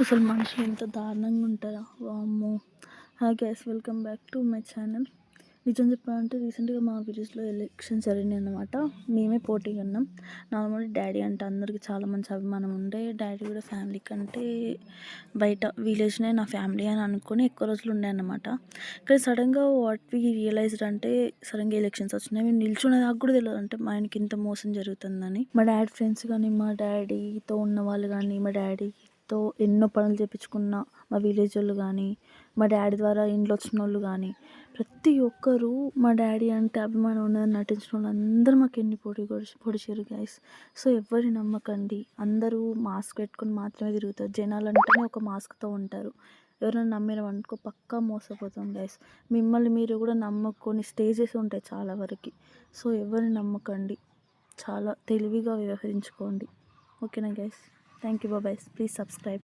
అసలు మనుషులు ఎంత దారుణంగా ఉంటారా వామ్మో! Hi guys, welcome back to my channel. నిజం చెప్పాలంటే రీసెంట్గా మా విలేజ్లో ఎలక్షన్స్ జరిగినాయి అన్నమాట. మేమే పోటీగా ఉన్నాం. నార్మల్ డాడీ అంటే అందరికీ చాలా మంచి అభిమానం ఉండే. డాడీ కూడా ఫ్యామిలీ కంటే బయట విలేజ్నే నా ఫ్యామిలీ అని అనుకొని ఎక్కువ రోజులు ఉండే అన్నమాట. కానీ సడన్గా వాట్ వి రియలైజ్డ్ అంటే సడన్గా ఎలక్షన్స్ వచ్చినాయి. మేము నిల్చునే దాకా కూడా తెలియదు, అంటే మా ఆయనకి ఇంత మోసం జరుగుతుందని. మా డాడీ ఫ్రెండ్స్ కానీ, మా డాడీతో ఉన్న వాళ్ళు కానీ, మా డాడీతో ఎన్నో పనులు చేపించుకున్న మా విలేజ్ వాళ్ళు కానీ, మా డాడీ ద్వారా ఇంట్లో వచ్చిన వాళ్ళు కానీ, ప్రతి ఒక్కరూ మా డాడీ అంటే అభిమానం ఉన్నదని నటించిన వాళ్ళు అందరూ మాకు ఎన్ని పొడిచారు గైస్. సో ఎవరిని నమ్మకండి, అందరూ మాస్క్ పెట్టుకొని మాత్రమే తిరుగుతారు. జనాలు అంటేనే ఒక మాస్క్తో ఉంటారు. ఎవరైనా నమ్మినాం అనుకో పక్కా మోసపోతాం గైస్. మిమ్మల్ని మీరు కూడా నమ్మకొని స్టేజెస్ ఉంటాయి చాలా వరకు. సో ఎవరిని నమ్మకండి, చాలా తెలివిగా వ్యవహరించుకోండి. ఓకేనా guys? Thank you, bye. Please subscribe.